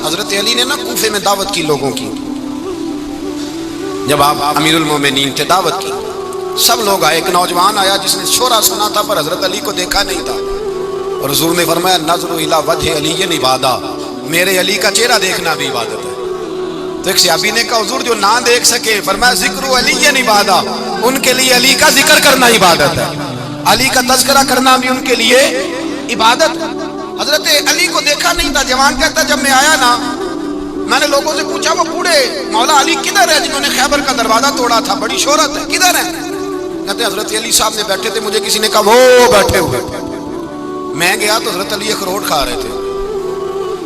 حضرت علی نے نا کوفے میں دعوت کی لوگوں کی، جب آپ امیر المومنین تھے دعوت کی، سب لوگ آئے، ایک نوجوان آیا جس نے شورا سنا تھا پر حضرت علی کو دیکھا نہیں تھا، اور حضور نے فرمایا نظر الی وجہ علی عبادہ، میرے علی کا چہرہ دیکھنا بھی عبادت ہے۔ تو ایک صحابی نے کہا حضور جو نہ دیکھ سکے، فرمایا ذکر علی عبادہ، ان کے لیے علی کا ذکر کرنا عبادت ہے، علی کا تذکرہ کرنا بھی ان کے لیے عبادت۔ حضرت علی کو دیکھا نہیں تھا، جوان کہتا جب میں آیا نا میں نے لوگوں سے پوچھا وہ بوڑھے مولا علی کدھر ہے جنہوں نے خیبر کا دروازہ توڑا تھا، بڑی شہرت ہے، کدھر ہے؟ کہتے حضرت علی صاحب نے بیٹھے تھے، مجھے کسی نے کہا وہ بیٹھے ہوئے، میں گیا تو حضرت علی اخروٹ کھا رہے تھے،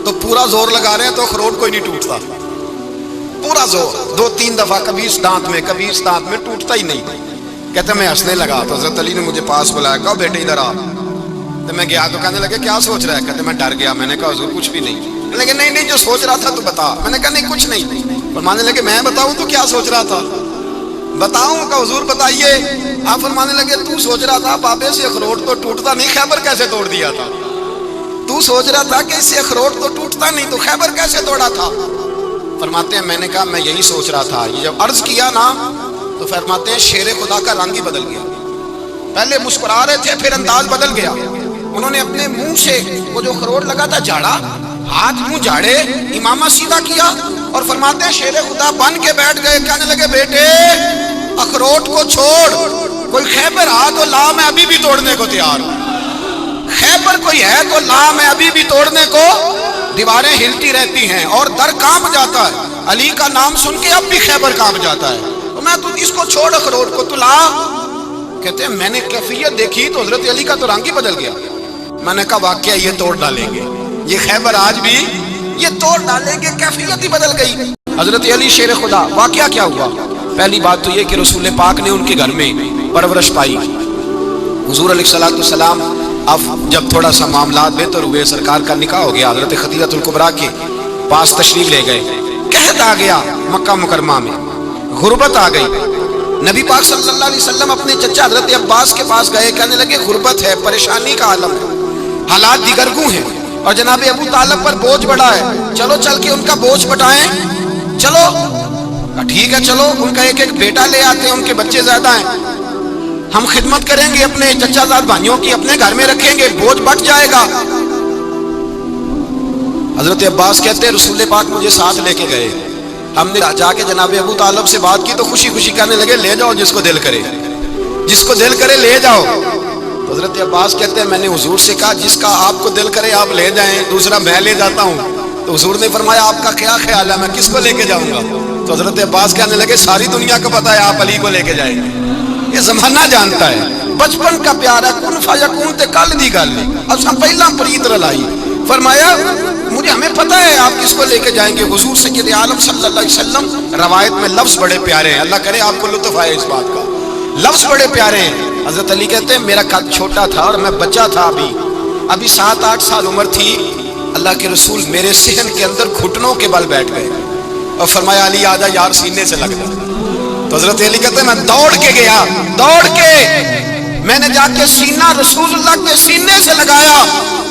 تو پورا زور لگا رہے ہیں تو اخروٹ کوئی نہیں ٹوٹتا، پورا زور 2-3 دفعہ، کبھی اس دانت میں کبھی اس دانت میں، ٹوٹتا ہی نہیں۔ کہتے میں ہنسنے لگا تو حضرت علی نے مجھے پاس بلایا، کہا بیٹے ادھر آ، تو میں گیا تو کہنے لگے کیا سوچ رہا ہے؟ کہتے میں ڈر گیا، میں نے کہا حضور کچھ بھی نہیں، لیکن نہیں جو سوچ رہا تھا تو بتا، میں نے کہا نہیں کچھ نہیں، فرمانے لگے میں بتاؤں تو کیا سوچ رہا تھا؟ بتاؤں کہ حضور بتائیے۔ آپ فرمانے لگے تو سوچ رہا تھا بابے سے اخروٹ تو ٹوٹتا نہیں، خیبر کیسے توڑ دیا تھا؟ تو سوچ رہا تھا کہ اس سے اخروٹ تو ٹوٹتا نہیں تو خیبر کیسے توڑا تھا؟ فرماتے ہیں میں نے کہا میں یہی سوچ رہا تھا۔ یہ جب عرض کیا نا تو فرماتے ہیں شیر خدا کا رنگ ہی بدل گیا، پہلے مسکرا رہے تھے پھر انداز بدل گیا، انہوں نے اپنے منہ سے وہ جو اخروٹ لگا تھا جھاڑا، ہاتھ منہ جھاڑے، امامہ سیدھا کیا، اور فرماتے ہیں شیر خدا بن کے بیٹھ گئے، کہنے لگے بیٹے اخروٹ کو چھوڑ، کوئی خیبر آ تو لا، میں ابھی بھی توڑنے کو تیار ہوں، خیبر کوئی ہے تو لا، میں ابھی بھی توڑنے کو، دیواریں ہلتی رہتی ہیں اور در کانپ جاتا ہے، علی کا نام سن کے اب بھی خیبر کانپ جاتا ہے، تو میں تو اس کو چھوڑ اخروٹ کو تو لا۔ کہتے ہیں میں نے کیفیت دیکھی تو حضرت علی کا تو رنگ ہی بدل گیا، میں نے کہا واقعہ یہ توڑ ڈالیں گے، یہ خیبر آج بھی یہ توڑ ڈالیں گے، کیفیت ہی بدل گئی۔ حضرت علی شیر خدا، واقعہ کیا ہوا؟ پہلی بات تو یہ کہ رسول پاک نے ان کے گھر میں پرورش پائی، حضور علیہ السلام اب جب تھوڑا سا معاملات بہتر ہوئے، سرکار کا نکاح ہو گیا، حضرت خدیجہ الکبریٰ کے پاس تشریف لے گئے، قحط آ گیا مکہ مکرمہ میں، غربت آ گئی، نبی پاک صلی اللہ علیہ وسلم اپنے چچا حضرت عباس کے پاس گئے، کہنے لگے غربت ہے، پریشانی کا عالم ہے، حالات دیگرگوں ہیں، اور جناب ابو طالب پر بوجھ بڑا ہے، چلو چل کے ان کا بوجھ بٹائیں، چلو ٹھیک ہے چلو، ان کا ایک بیٹا لے آتے ہیں، ان کے بچے زیادہ ہیں، ہم خدمت کریں گے اپنے چچا زاد بھائیوں کی، اپنے گھر میں رکھیں گے، بوجھ بٹ جائے گا۔ حضرت عباس کہتے ہیں رسول پاک مجھے ساتھ لے کے گئے، ہم نے جا کے جناب ابو طالب سے بات کی تو خوشی خوشی کہنے لگے لے جاؤ جس کو دل کرے، جس کو دل کرے لے جاؤ۔ حضرت عباس کہتے ہیں میں نے حضور سے کہا جس کا آپ کو دل کرے آپ لے جائیں، دوسرا میں لے جاتا ہوں، تو حضور نے فرمایا آپ کا کیا خیال ہے میں کس کو لے کے جاؤں گا؟ تو حضرت عباس کہنے لگے ساری دنیا کو پتا ہے آپ علی کو لے کے جائیں گے، یہ زمانہ جانتا ہے، بچپن کا پیار ہے، کن فیکون تے کل دی گل اب سب پہلا پریت رلائی، فرمایا مجھے ہمیں پتہ ہے آپ کس کو لے کے جائیں گے، حضور سید عالم صلی اللہ علیہ وسلم، روایت میں لفظ بڑے پیارے ہیں، اللہ کرے آپ کو لطف آئے اس بات کا، لفظ بڑے پیارے ہیں۔ حضرت علی کہتے ہیں میرا قد چھوٹا تھا اور میں بچہ تھا، ابھی 7-8 سال عمر تھی، اللہ کے رسول میرے صحن کے اندر گھٹنوں کے بل بیٹھ گئے اور فرمایا علی آجا یار سینے سے لگ جا۔ تو حضرت علی کہتے ہیں میں دوڑ کے گیا، دوڑ کے میں نے جا کے سینہ رسول اللہ کے سینے سے لگایا۔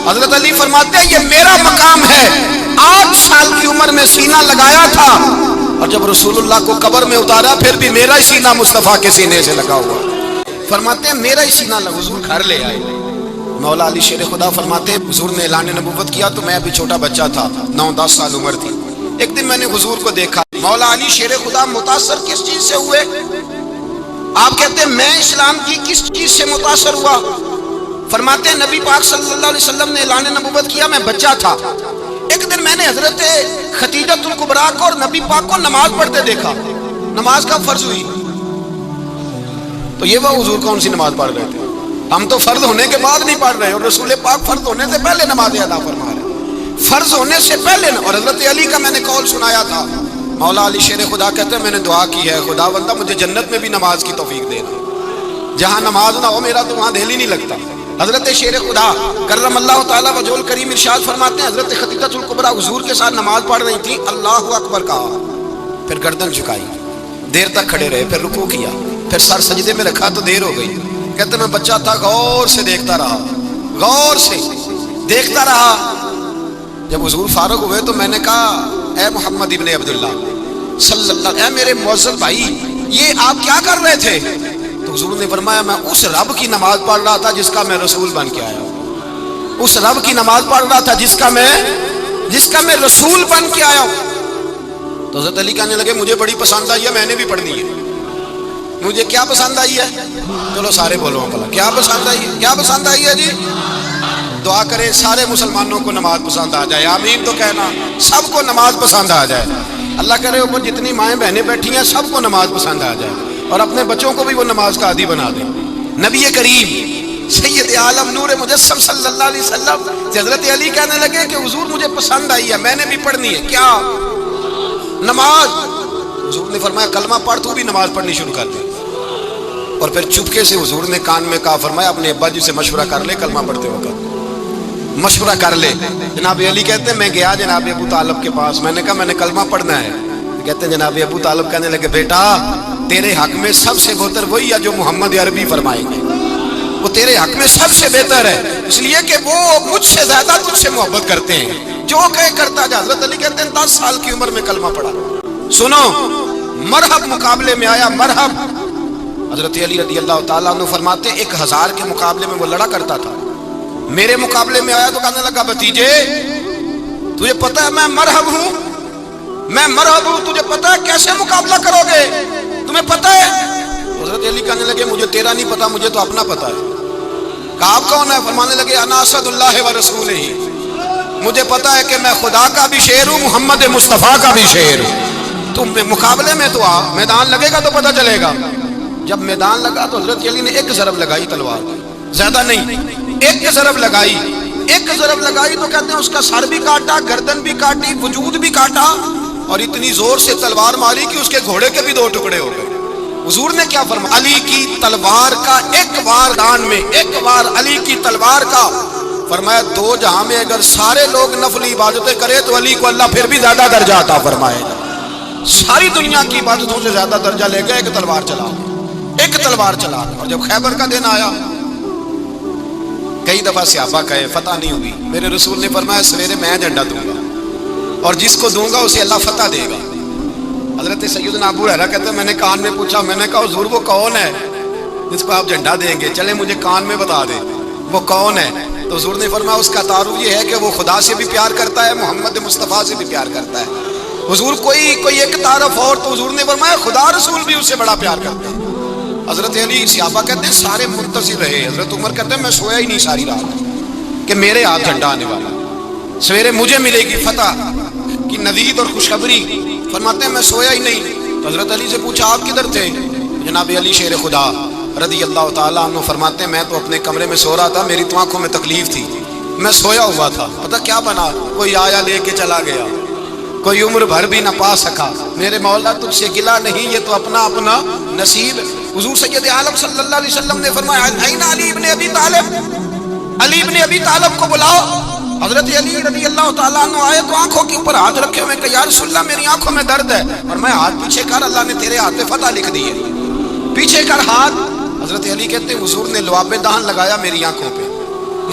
حضرت علی فرماتے ہیں یہ میرا مقام ہے، 8 سال کی عمر میں سینہ لگایا تھا، اور جب رسول اللہ کو قبر میں اتارا پھر بھی میرا ہی سینہ مصطفیٰ کے سینے سے لگا ہوا۔ فرماتے ہیں میرا ہی سینہ لگا، حضور گھر لے آئے، مولا علی شیر خدا فرماتے ہیں حضور نے اعلان نبوت کیا تو میں بھی چھوٹا بچہ تھا، 9-10 سال عمر تھی، ایک دن میں نے حضور کو دیکھا، مولا علی شیر خدا متاثر کس چیز سے ہوئے؟ آپ کہتے ہیں میں اسلام کی کس چیز سے متاثر ہوا؟ فرماتے ہیں نبی پاک صلی اللہ علیہ وسلم نے اعلان نبوت کیا، میں بچہ تھا، ایک دن میں نے حضرت خدیجہ الکبریٰ کو اور نبی پاک کو نماز پڑھتے دیکھا، نماز کا فرض ہوئی، تو یہ وہ حضور کون سی نماز پڑھ رہے تھے؟ ہم تو فرض ہونے کے بعد نہیں پڑھ رہے، اور رسول پاک فرض ہونے سے پہلے نماز ادا فرما رہے، فرض ہونے سے پہلے۔ اور حضرت علی کا میں نے قول سنایا تھا، مولا علی شیر خدا کہتے ہیں میں نے دعا کی ہے خدا بندہ مجھے جنت میں بھی نماز کی توفیق دینا، جہاں نماز نہ ہو میرا تو وہاں دل ہی نہیں لگتا۔ حضرت شیر خدا کرم اللہ تعالیٰ وجہ کریم ارشاد فرماتے ہیں حضرت خدیجہ الکبریٰ حضور کے ساتھ نماز پڑھ رہی تھی، اللہ اکبر کہا، پھر گردن جھکائی، دیر تک کھڑے رہے، پھر رکوع کیا، پھر سر سجدے میں رکھا تو دیر ہو گئی، کہتے میں بچہ تھا غور سے دیکھتا رہا، غور سے دیکھتا رہا، جب حضور فارغ ہوئے تو میں نے کہا اے محمد ابن عبداللہ صلی اللہ، اے میرے معزز بھائی یہ آپ کیا کر رہے تھے؟ تو حضور نے فرمایا میں اس رب کی نماز پڑھ رہا تھا جس کا میں رسول بن کے آیا ہوں، اس رب کی نماز پڑھ رہا تھا جس کا میں رسول بن کے آیا ہوں۔ تو حضرت علی کہنے لگے مجھے بڑی پسند آئی ہے، میں نے بھی پڑھنی ہے۔ مجھے کیا پسند آئی ہے؟ چلو سارے بولو بھلا کیا پسند آئی ہے؟ کیا پسند آئی ہے جی؟ دعا کرے سارے مسلمانوں کو نماز پسند آ جائے، آمین تو کہنا، سب کو نماز پسند آ جائے۔ اللہ کرے اوپر جتنی مائیں بہنیں بیٹھی ہیں سب کو نماز پسند آ جائے، اور اپنے بچوں کو بھی وہ نماز کا عادی بنا دیں۔ نبی کریم سید عالم نور مجسم صلی اللہ علیہ وسلم حضرت علی کہنے لگے کہ حضور مجھے پسند آئی ہے، میں نے بھی پڑھنی ہے۔ کیا؟ نماز۔ حضور نے فرمایا کلمہ پڑھ، تو بھی نماز پڑھنی شروع کر دے۔ اور پھر چپکے سے حضور نے کان میں کہا، فرمایا اپنے ابا جی سے مشورہ کر لے کلمہ پڑھتے وقت، مشورہ کر لے۔ جناب علی کہتے ہیں میں گیا جناب ابو طالب کے پاس، میں نے کہا میں نے کلمہ پڑھنا ہے۔ کہتے ہیں جناب ابو طالب کہنے لگے بیٹا تیرے حق میں سب سے بہتر وہی ہے جو محمد عربی فرمائیں گے، وہ تیرے حق میں سب سے بہتر ہے، اس لیے کہ وہ مجھ سے زیادہ تجھ سے محبت کرتے ہیں، جو کہے کرتا جا۔ حضرت علی کہتے ہیں 10 سال کی عمر میں کلمہ پڑھا۔ سنو مرحب مقابلے میں آیا، مرحب۔ حضرت علی رضی اللہ تعالیٰ عنہ فرماتے 1000 کے مقابلے میں وہ لڑا کرتا تھا، میرے مقابلے میں آیا تو کہنے لگا بھتیجے تجھے پتہ ہے میں مرحب ہوں، میں مرحب ہوں، تجھے پتہ ہے کیسے مقابلہ کرو گے، تمہیں پتہ ہے؟ حضرت علی کہنے لگے مجھے تیرا نہیں پتا، مجھے تو اپنا پتا ہے۔ کہا آپ کون ہے؟ فرمانے لگے انا اسد اللہ و رسولہ، مجھے پتا ہے کہ میں خدا کا بھی شعر ہوں، محمد مصطفیٰ کا بھی شعر ہوں۔ تم مقابلے میں تو آ، میدان لگے گا تو پتہ چلے گا۔ جب میدان لگا تو حضرت علی نے ایک ضرب لگائی تلوار، زیادہ نہیں، ایک ضرب لگائی، ایک ضرب لگائی تو کہتے ہیں اس کا سر بھی کاٹا، گردن بھی کاٹی، وجود بھی کاٹا، اور اتنی زور سے تلوار ماری کہ اس کے گھوڑے کے بھی 2 ٹکڑے ہو گئے۔ حضور نے کیا فرمایا؟ علی کی تلوار کا ایک وار دان میں، ایک وار علی کی تلوار کا، فرمایا 2 جہاں میں اگر سارے لوگ نفلی عبادتیں کرے تو علی کو اللہ پھر بھی زیادہ درجہ عطا فرمائے گا۔ ساری دنیا کی عبادتوں سے زیادہ درجہ لے گا، ایک تلوار چلا، ایک تلوار چلا۔ اور جب خیبر کا دن آیا، کئی دفعہ صحابہ کہے فتح نہیں ہوئی، میرے رسول نے فرمایا سویرے میں جھنڈا دوں گا اور جس کو دوں گا اسے اللہ فتح دے گا۔ حضرت سیدنا ابو ہریرہ کہتے ہیں میں نے کان میں پوچھا، میں نے کہا حضور وہ کون ہے جس کو آپ جھنڈا دیں گے؟ چلے مجھے کان میں بتا دیں وہ کون ہے۔ تو حضور نے فرمایا اس کا تعارف یہ ہے کہ وہ خدا سے بھی پیار کرتا ہے، محمد مصطفیٰ سے بھی پیار کرتا ہے۔ حضور کوئی ایک تعارف اور، تو حضور نے فرمایا خدا رسول بھی اس سے بڑا پیار کرتا ہے۔ حضرت علی صحابہ کہتے ہیں سارے منتظر رہے، حضرت عمر کہتے ہیں میں سویا ہی نہیں ساری رات کہ میرے ہاتھ جھنڈا آنے والا، سویرے مجھے ملے گی فتح کی نوید اور خوشخبری۔ فرماتے ہیں میں سویا ہی نہیں۔ تو حضرت علی سے پوچھا آپ کدھر تھے؟ جناب علی شیر خدا رضی اللہ تعالیٰ عنہ فرماتے ہیں میں تو اپنے کمرے میں سو رہا تھا، میری تو آنکھوں میں تکلیف تھی، میں سویا ہوا تھا، پتہ کیا بنا، کوئی آیا لے کے چلا گیا، کوئی عمر بھر بھی نہ پا سکا۔ میرے مولا تجھ سے گلہ نہیں، یہ تو اپنا اپنا نصیب ہے۔ حضور سید عالم صلی اللہ علیہ وسلم نے فرمایا این علی ابن ابی طالب، علی ابن ابی طالب کو بلاؤ۔ حضرت علی رضی اللہ تعالیٰ عنہ آئے تو آنکھوں کے اوپر ہاتھ رکھے ہوئے کہ یا رسول اللہ میری آنکھوں میں درد ہے، اور میں ہاتھ پیچھے کر، اللہ نے تیرے ہاتھ پہ فتح لکھ دی ہے، پیچھے کر ہاتھ۔ حضرت علی کہتے ہیں حضور نے لعاب دہن لگایا میری آنکھوں پہ،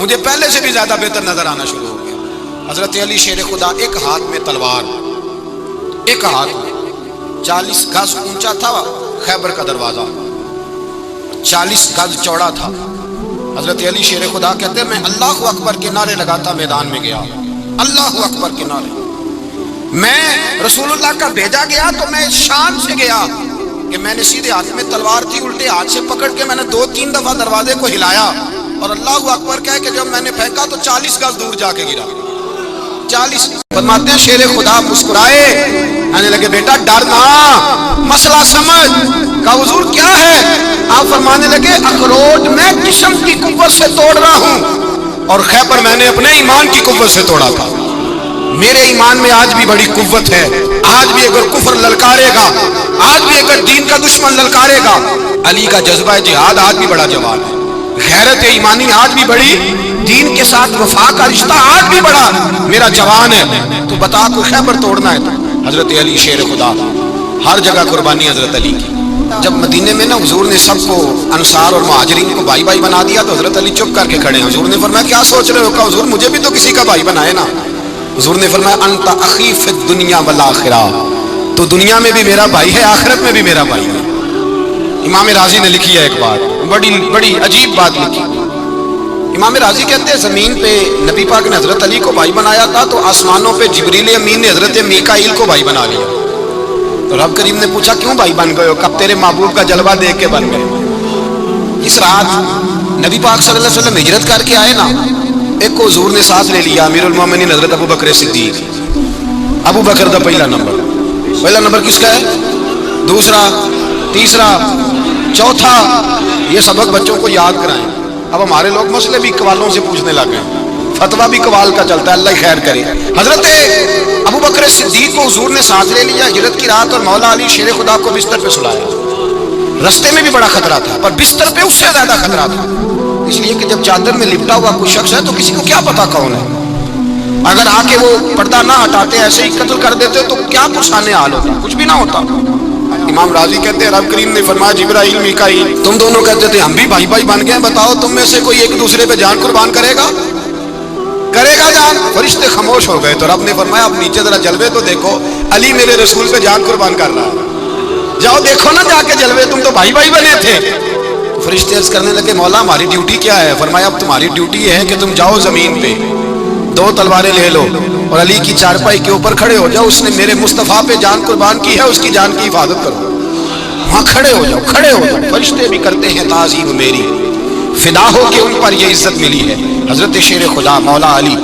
مجھے پہلے سے بھی زیادہ بہتر نظر آنا شروع ہو گیا۔ حضرت علی شیر خدا ایک ہاتھ میں تلوار، ایک ہاتھ میں 40 گز اونچا تھا خیبر کا دروازہ، 40 گز چوڑا تھا۔ حضرت علی شیر خدا کہتے ہیں میں اللہ اکبر کے نعرے لگاتا میدان میں گیا، اللہ اکبر کے نعرے۔ میں رسول اللہ کا بھیجا گیا تو میں شان سے گیا کہ میں نے سیدھے ہاتھ میں تلوار تھی، الٹے ہاتھ سے پکڑ کے میں نے 2-3 دفعہ دروازے کو ہلایا اور اللہ اکبر کہہ کہ جب میں نے پھینکا تو 40 گز دور جا کے گرا، 40۔ فرماتے ہیں شیر خدا مسکرائے، آنے لگے بیٹا ڈرنا، مسئلہ سمجھ۔ کہا حضور کیا ہے؟ آپ فرمانے لگے اخروٹ میں جسم کی قوت سے توڑ رہا ہوں اور خیبر میں نے اپنے ایمان کی قوت سے توڑا تھا۔ میرے ایمان میں آج بھی بڑی قوت ہے، آج بھی اگر کفر للکارے گا، آج بھی اگر دین کا دشمن للکارے گا، علی کا جذبہ جہاد آج بھی بڑا جوان ہے، غیرت ایمانی آج بھی بڑی، دین کے ساتھ وفا کا رشتہ آج بھی بڑا میرا جوان ہے۔ تو بتا کوئی خیبر توڑنا ہے تو حضرت علی شیر خدا، ہر جگہ قربانی حضرت علی کی۔ جب مدینے میں نا حضور نے سب کو انصار اور مہاجرین کو بھائی بھائی بنا دیا تو حضرت علی چپ کر کے کھڑے ہیں۔ حضور نے فرمایا کیا سوچ رہے ہو؟ کہا حضور مجھے بھی تو کسی کا بھائی بنائے نا، حضور نے فرمایا انت اخی فی الدنیا والآخرہ، تو دنیا میں بھی میرا بھائی ہے، آخرت میں بھی میرا بھائی ہے۔ امام رازی نے لکھی ہے ایک بات، بڑی عجیب بات لکھی۔ امام رازی کہتے ہیں زمین پہ نبی پاک نے حضرت علی کو بھائی بنایا تھا، تو آسمانوں پہ جبریل امین نے حضرت میکائیل کو بھائی بنا لیا۔ تو رب کریم نے پوچھا کیوں بھائی بن گئے ہو؟ کب تیرے محبوب کا جلوہ دیکھ کے بن گئے۔ اس رات نبی پاک صلی اللہ علیہ وسلم ہجرت کر کے آئے نا، ایک کو حضور نے ساتھ لے لیا، امیر المومنین حضرت ابو بکر صدیق۔ ابو بکر دا پہلا نمبر کس کا ہے؟ دوسرا، تیسرا، چوتھا، یہ سبق بچوں کو یاد کرائیں۔ اب ہمارے لوگ مسئلے بھی قوالوں سے پوچھنے لگے ہیں، فتویٰ بھی قوال کا چلتا ہے، اللہ خیر کرے۔ حضرت ابو بکر صدیق کو حضور نے ساتھ لے لیا ہجرت کی رات، اور مولا علی شیر خدا کو بستر پہ سلایا۔ رستے میں بھی بڑا خطرہ تھا، پر بستر پہ اس سے زیادہ خطرہ تھا، اس لیے کہ جب چادر میں لپٹا ہوا کوئی شخص ہے تو کسی کو کیا پتا کون ہے، اگر آ کے وہ پردہ نہ ہٹاتے ایسے ہی قتل کر دیتے تو کیا پرسانے حال ہوتا، کچھ بھی نہ ہوتا۔ امام راضی کہتے ہیں رب کریم نے فرمایا جبرائیل میکائیل تم دونوں کہتے تھے ہم بھی بھائی بھائی بن گئے، بتاؤ تم میں سے کوئی ایک دوسرے پہ جان قربان کرے گا جان؟ فرشتے خاموش ہو گئے، تو رب نے فرمایا اب نیچے ذرا جلوے تو دیکھو، علی میرے رسول پہ جان قربان کر رہا ہے، جاؤ دیکھو نا جا کے جلوے، تم تو بھائی بھائی بنے تھے۔ فرشتے عرض کرنے لگے مولا ہماری ڈیوٹی کیا ہے؟ فرمایا اب تمہاری ڈیوٹی یہ ہے کہ تم جاؤ زمین پہ، دو تلواریں لے لو اور علی کی چارپائی کے اوپر کھڑے ہو جاؤ، اس نے میرے مصطفیٰ پہ جان قربان کی ہے، اس کی جان کی حفاظت کرو، وہاں کھڑے ہو جاؤ۔ فرشتے بھی کرتے ہیں تعظیم میری، فدا ہو کہ ان پر یہ عزت ملی ہے۔ حضرت شیر خدا مولا علی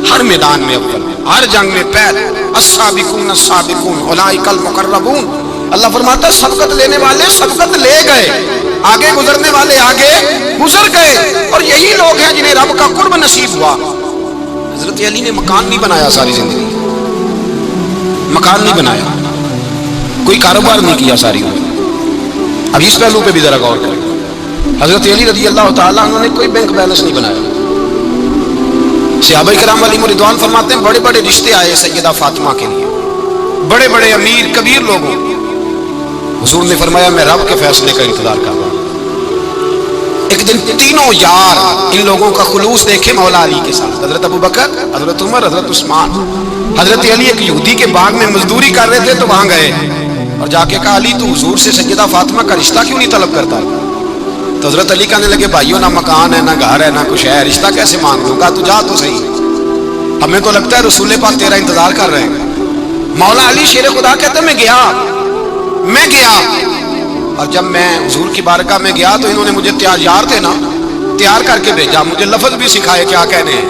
ہر میدان میں اول، ہر جنگ میں پہل، السابقون السابقون اولئک المقربون۔ اللہ فرماتا ہے سبقت لینے والے سبقت لے گئے، آگے گزرنے والے آگے گزر گئے، اور یہی لوگ ہیں جنہیں رب کا قرب نصیب ہوا۔ حضرت علی نے مکان نہیں بنایا، ساری زندگی مکان نہیں بنایا، کوئی کاروبار نہیں کیا ساری عمر۔ اب اس پہلو پہ بھی ذرا غور کریں، حضرت علی رضی اللہ تعالیٰ عنہ نے کوئی بینک بیلنس نہیں بنایا۔ صحابہ کرام علیہم رضوان فرماتے ہیں بڑے بڑے رشتے آئے سیدہ فاطمہ کے لیے، بڑے بڑے امیر کبیر لوگوں، حضور نے فرمایا میں رب کے فیصلے کا انتظار کر رہا ہوں۔ ایک دن تینوں یار ان لوگوں کا خلوص دیکھے مولا علی کے ساتھ، حضرت ابو بکر، حضرت عمر، حضرت عثمان۔ حضرت علی ایک یہودی کے باغ میں مزدوری کر رہے تھے تو وہاں گئے اور جا کے کہا علی تو حضور سے سیدہ فاطمہ کا رشتہ کیوں نہیں طلب کرتا؟ تو حضرت علی کہنے لگے بھائیوں نہ مکان ہے نہ گھر ہے نہ کچھ ہے، رشتہ کیسے مانگ لوں گا؟ تو جا تو صحیح، ہمیں تو لگتا ہے رسول پاک تیرا انتظار کر رہے ہیں۔ مولا علی شیر خدا کہتے میں گیا، اور جب میں حضور کی بارگاہ میں گیا تو انہوں نے مجھے یار تھے نا تیار کر کے بھیجا، مجھے لفظ بھی سکھائے کیا کہنے ہیں،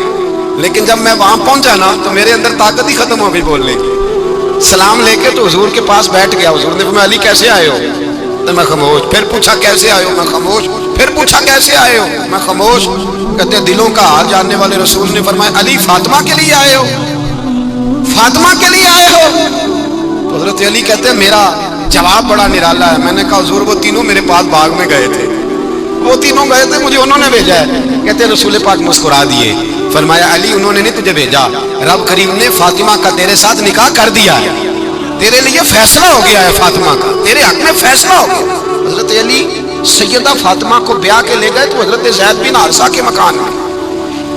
لیکن جب میں وہاں پہنچا نا تو میرے اندر طاقت ہی ختم ہو گئی بولنے کی۔ سلام لے کے تو حضور کے پاس بیٹھ گیا، حضور نے فرمایا علی کیسے آئے ہو؟ تو میں خاموش، پھر پوچھا کیسے آئے ہو؟ میں خاموش، پھر پوچھا کیسے آئے ہو؟ میں خاموش۔ کہتے دلوں کا حال جاننے والے رسول نے فرمایا علی فاطمہ کے لیے آئے ہو؟ فاطمہ کے لیے آئے ہو؟ تو حضرت علی کہتے ہیں میرا جواب بڑا نرالا ہے۔ میں نے کہا حضور وہ تینوں میرے پاس باغ میں گئے تھے، وہ تینوں گئے تھے، مجھے انہوں نے بھیجا ہے۔ کہتے ہیں رسول پاک مسکرا دیے، فرمایا علی انہوں نے نہیں تجھے بھیجا، رب کریم نے فاطمہ کا تیرے ساتھ نکاح کر دیا ہے، تیرے لیے فیصلہ ہو گیا ہے، فاطمہ کا تیرے حق میں فیصلہ ہو گیا۔ حضرت علی سیدہ فاطمہ کو بیاہ کے لے گئے تو حضرت زید بن حارثہ کے مکان میں،